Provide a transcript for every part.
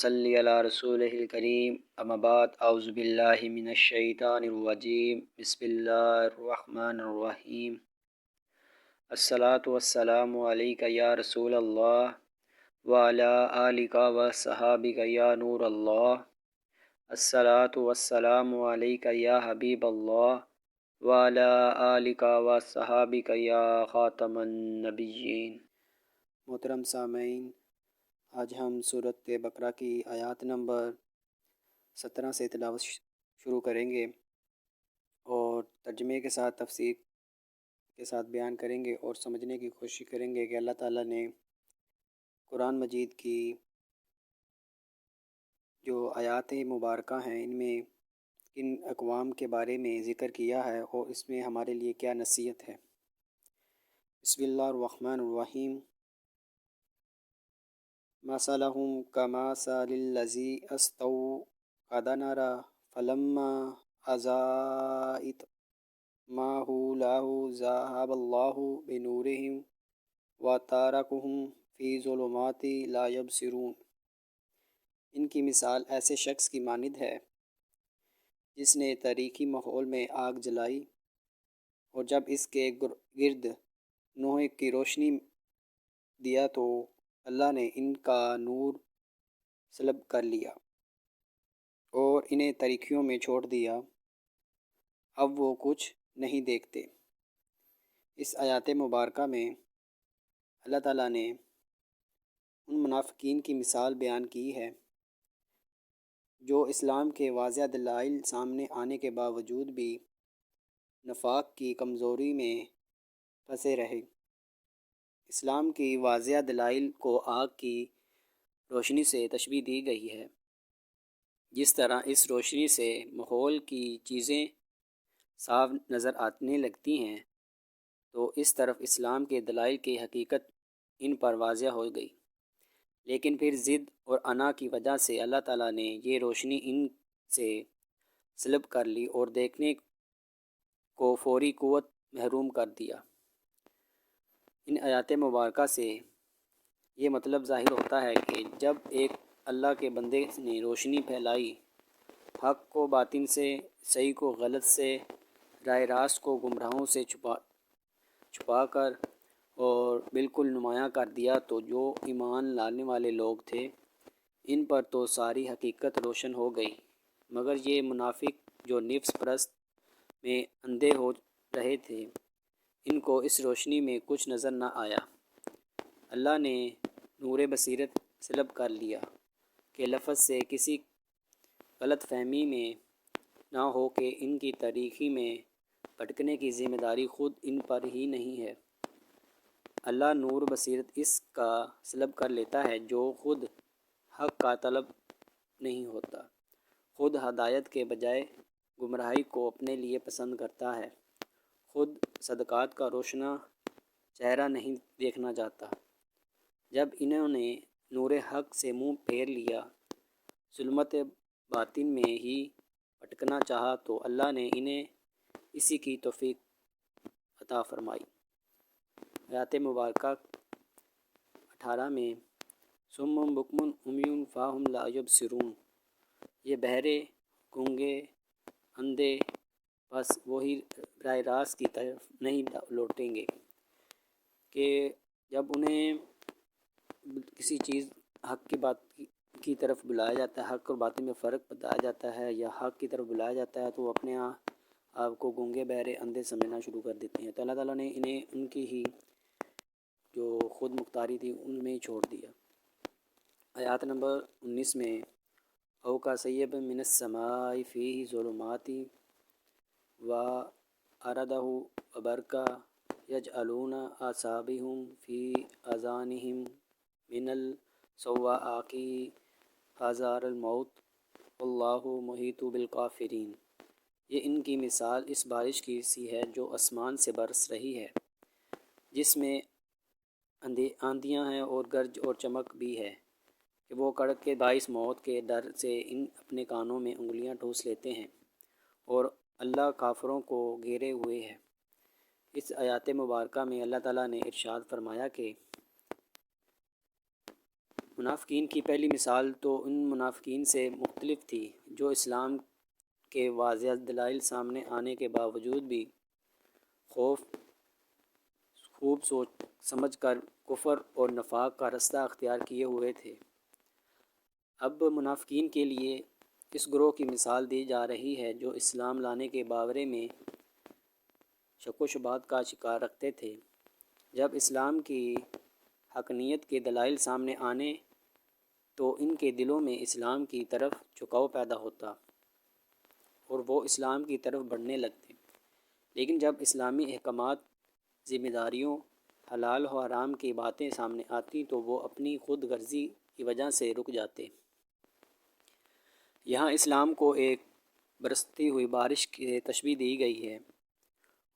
صلی علی رسولہ الکریم اما بعد اعوذ باللہ من الشیطان الرجیم بسم اللہ الرحمن الرحیم الصلاۃ والسلام علیک یا رسول اللہ وعلی آلک وصحابک یا نور اللہ الصلاۃ والسلام علیک یا حبیب اللہ وعلی آلک وصحابک یا خاتم النبیین۔ محترم سامعین، آج ہم سورۃ بقرہ کی آیات نمبر 17 سے تلاوت شروع کریں گے اور ترجمے کے ساتھ تفسیر کے ساتھ بیان کریں گے اور سمجھنے کی کوشش کریں گے کہ اللہ تعالیٰ نے قرآن مجید کی جو آیات مبارکہ ہیں ان میں کن اقوام کے بارے میں ذکر کیا ہے اور اس میں ہمارے لیے کیا نصیحت ہے۔ بسم اللہ الرحمن الرحیم۔ مثلهم كمثل الذي استوقد نارا فلما أضاءت ما حوله ذهب الله بنورهم وتركهم في ظلمات لا يبصرون۔ ان کی مثال ایسے شخص کی مانند ہے جس نے تاریکی ماحول میں آگ جلائی اور جب اس کے گرد نور کی روشنی دیا تو اللہ نے ان کا نور سلب کر لیا اور انہیں تاریکیوں میں چھوڑ دیا، اب وہ کچھ نہیں دیکھتے۔ اس آیات مبارکہ میں اللہ تعالیٰ نے ان منافقین کی مثال بیان کی ہے جو اسلام کے واضح دلائل سامنے آنے کے باوجود بھی نفاق کی کمزوری میں پھنسے رہے۔ اسلام کی واضح دلائل کو آگ کی روشنی سے تشبیہ دی گئی ہے۔ جس طرح اس روشنی سے ماحول کی چیزیں صاف نظر آنے لگتی ہیں تو اس طرف اسلام کے دلائل کی حقیقت ان پر واضح ہو گئی، لیکن پھر ضد اور انا کی وجہ سے اللہ تعالیٰ نے یہ روشنی ان سے سلب کر لی اور دیکھنے کو فوری قوت محروم کر دیا۔ ان آیات مبارکہ سے یہ مطلب ظاہر ہوتا ہے کہ جب ایک اللہ کے بندے نے روشنی پھیلائی، حق کو باطل سے، صحیح کو غلط سے، راہ راست کو گمراہوں سے چھپا کر اور بالکل نمایاں کر دیا، تو جو ایمان لانے والے لوگ تھے ان پر تو ساری حقیقت روشن ہو گئی، مگر یہ منافق جو نفس پرست میں اندھے ہو رہے تھے ان کو اس روشنی میں کچھ نظر نہ آیا۔ اللہ نے نور بصیرت سلب کر لیا کہ لفظ سے کسی غلط فہمی میں نہ ہو کہ ان کی تاریکی میں بھٹکنے کی ذمہ داری خود ان پر ہی نہیں ہے۔ اللہ نور بصیرت اس کا سلب کر لیتا ہے جو خود حق کا طالب نہیں ہوتا، خود ہدایت کے بجائے گمراہی کو اپنے لیے پسند کرتا ہے، خود صدقات کا روشنا چہرہ نہیں دیکھنا چاہتا۔ جب انہوں نے نور حق سے منہ پھیر لیا، ظلمت باطن میں ہی بھٹکنا چاہا، تو اللہ نے انہیں اسی کی توفیق عطا فرمائی۔ آیات مبارکہ 18 میں صم بکم عمی فاہم لا یبصرون، یہ بہرے، گونگے، اندھے بس وہی راہ راست کی طرف نہیں لوٹیں گے کہ جب انہیں کسی چیز حق کی بات کی طرف بلایا جاتا ہے، حق اور باطل میں فرق بتایا جاتا ہے یا حق کی طرف بلایا جاتا ہے، تو وہ اپنے آپ کو گونگے بہرے اندھے سمجھنا شروع کر دیتے ہیں۔ تو اللہ تعالیٰ نے انہیں ان کی ہی جو خود مختاری تھی ان میں ہی چھوڑ دیا۔ آیات نمبر 19 میں او کا سیب من السماء فیہ ظلمات وعرضہ وبرقا یجعلون اصابعہم فی آذانہم من الصواعق حذر الموت واللہ محیط بالکافرین۔ یہ ان کی مثال اس بارش کی سی ہے جو آسمان سے برس رہی ہے، جس میں آندھیاں ہیں اور گرج اور چمک بھی ہے کہ وہ کڑک کے باعث موت کے ڈر سے ان اپنے کانوں میں انگلیاں ٹھوس لیتے ہیں اور اللہ کافروں کو گھیرے ہوئے ہے۔ اس آیات مبارکہ میں اللہ تعالیٰ نے ارشاد فرمایا کہ منافقین کی پہلی مثال تو ان منافقین سے مختلف تھی جو اسلام کے واضح دلائل سامنے آنے کے باوجود بھی خوب سوچ سمجھ کر کفر اور نفاق کا رستہ اختیار کیے ہوئے تھے۔ اب منافقین کے لیے اس گروہ کی مثال دی جا رہی ہے جو اسلام لانے کے بارے میں شک و شبہات کا شکار رکھتے تھے۔ جب اسلام کی حقانیت کے دلائل سامنے آنے تو ان کے دلوں میں اسلام کی طرف جھکاؤ پیدا ہوتا اور وہ اسلام کی طرف بڑھنے لگتے، لیکن جب اسلامی احکامات، ذمہ داریوں، حلال و حرام کی باتیں سامنے آتی تو وہ اپنی خود غرضی کی وجہ سے رک جاتے۔ یہاں اسلام کو ایک برستی ہوئی بارش کی تشبیہ دی گئی ہے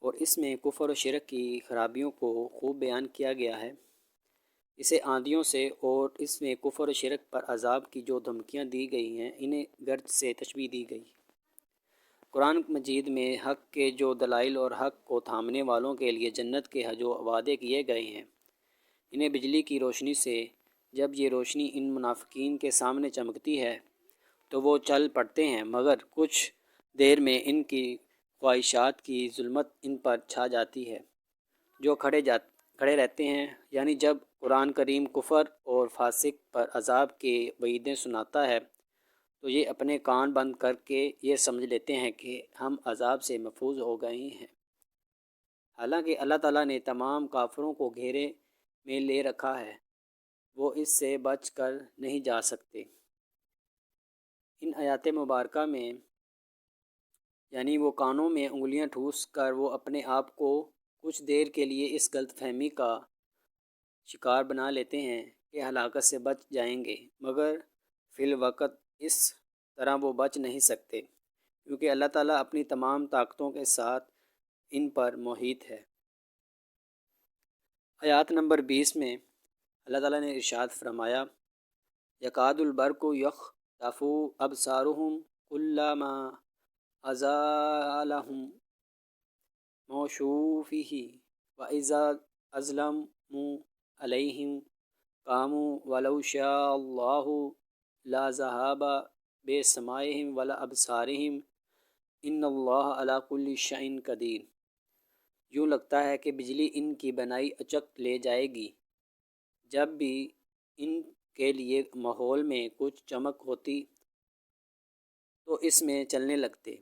اور اس میں کفر و شرک کی خرابیوں کو خوب بیان کیا گیا ہے۔ اسے آندھیوں سے اور اس میں کفر و شرک پر عذاب کی جو دھمکیاں دی گئی ہیں انہیں گرج سے تشبیہ دی گئی۔ قرآن مجید میں حق کے جو دلائل اور حق کو تھامنے والوں کے لیے جنت کے جو وعدے کیے گئے ہیں، انہیں بجلی کی روشنی سے جب یہ روشنی ان منافقین کے سامنے چمکتی ہے تو وہ چل پڑتے ہیں، مگر کچھ دیر میں ان کی خواہشات کی ظلمت ان پر چھا جاتی ہے جو کھڑے رہتے ہیں۔ یعنی جب قرآن کریم کفر اور فاسق پر عذاب کے وعیدیں سناتا ہے تو یہ اپنے کان بند کر کے یہ سمجھ لیتے ہیں کہ ہم عذاب سے محفوظ ہو گئے ہیں، حالانکہ اللہ تعالیٰ نے تمام کافروں کو گھیرے میں لے رکھا ہے، وہ اس سے بچ کر نہیں جا سکتے۔ ان آیات مبارکہ میں یعنی وہ کانوں میں انگلیاں ٹھوس کر وہ اپنے آپ کو کچھ دیر کے لیے اس غلط فہمی کا شکار بنا لیتے ہیں کہ ہلاکت سے بچ جائیں گے، مگر فی الوقت اس طرح وہ بچ نہیں سکتے کیونکہ اللہ تعالیٰ اپنی تمام طاقتوں کے ساتھ ان پر محیط ہے۔ آیات نمبر 20 میں اللہ تعالیٰ نے ارشاد فرمایا، یکاد البرق یخطف ابصارهم کلما اضاء لهم مشوا فیہ واذا اظلموا علیہم قاموا ولو شاء اللہ لذہب بسمعہم ولابصارہم ان اللہ علی کل شیء قدیر۔ یوں لگتا ہے کہ بجلی ان کی بنائی اچک لے جائے گی۔ جب بھی ان کے لیے ماحول میں کچھ چمک ہوتی تو اس میں چلنے لگتے،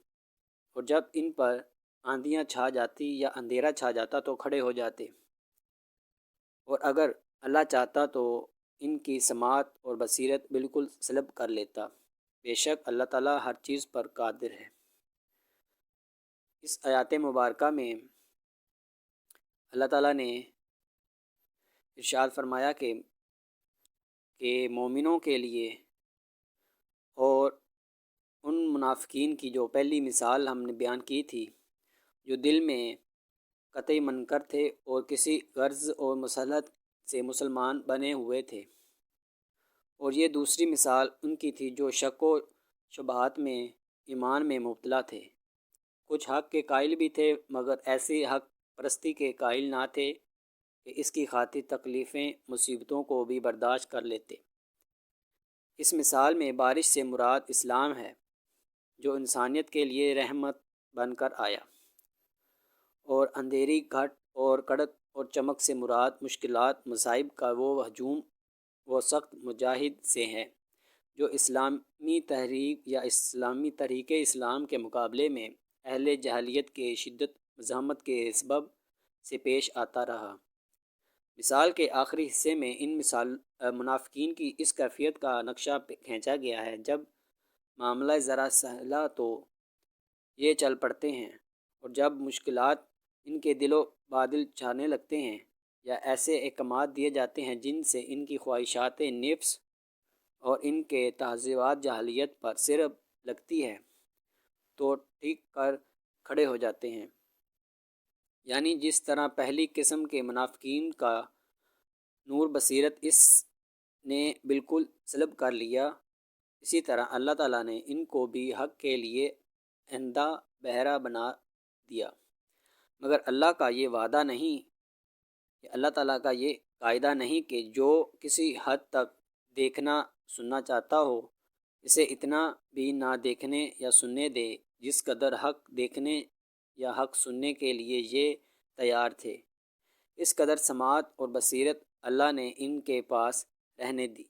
اور جب ان پر آندھیاں چھا جاتی یا اندھیرا چھا جاتا تو کھڑے ہو جاتے، اور اگر اللہ چاہتا تو ان کی سماعت اور بصیرت بالکل سلب کر لیتا۔ بے شک اللہ تعالیٰ ہر چیز پر قادر ہے۔ اس آیات مبارکہ میں اللہ تعالیٰ نے ارشاد فرمایا کہ مومنوں کے لیے اور ان منافقین کی جو پہلی مثال ہم نے بیان کی تھی جو دل میں قطعی منکر تھے اور کسی غرض اور مصلحت سے مسلمان بنے ہوئے تھے، اور یہ دوسری مثال ان کی تھی جو شک و شبہات میں ایمان میں مبتلا تھے، کچھ حق کے قائل بھی تھے مگر ایسی حق پرستی کے قائل نہ تھے کہ اس کی خاطر تکلیفیں مصیبتوں کو بھی برداشت کر لیتے۔ اس مثال میں بارش سے مراد اسلام ہے جو انسانیت کے لیے رحمت بن کر آیا، اور اندھیری گھٹ اور کڑک اور چمک سے مراد مشکلات مصائب کا وہ ہجوم وہ سخت مجاہد سے ہے جو اسلامی تحریک یا اسلامی طریق اسلام کے مقابلے میں اہل جاہلیت کے شدت مزاحمت کے سبب سے پیش آتا رہا۔ مثال کے آخری حصے میں ان منافقین کی اس کیفیت کا نقشہ کھینچا گیا ہے۔ جب معاملہ ذرا سہلا تو یہ چل پڑتے ہیں، اور جب مشکلات ان کے دل و بادل چھانے لگتے ہیں یا ایسے احکامات دیے جاتے ہیں جن سے ان کی خواہشات نفس اور ان کے تہذیبات جاہلیت پر صرف لگتی ہے تو ٹھیک کر کھڑے ہو جاتے ہیں۔ یعنی جس طرح پہلی قسم کے منافقین کا نور بصیرت اس نے بالکل سلب کر لیا، اسی طرح اللہ تعالیٰ نے ان کو بھی حق کے لیے اندھا بہرا بنا دیا۔ مگر اللہ کا یہ وعدہ نہیں کہ اللہ تعالیٰ کا یہ قاعدہ نہیں کہ جو کسی حد تک دیکھنا سننا چاہتا ہو اسے اتنا بھی نہ دیکھنے یا سننے دے جس قدر حق دیکھنے یا حق سننے کے لیے یہ تیار تھے۔ اس قدر سماعت اور بصیرت اللہ نے ان کے پاس رہنے دی۔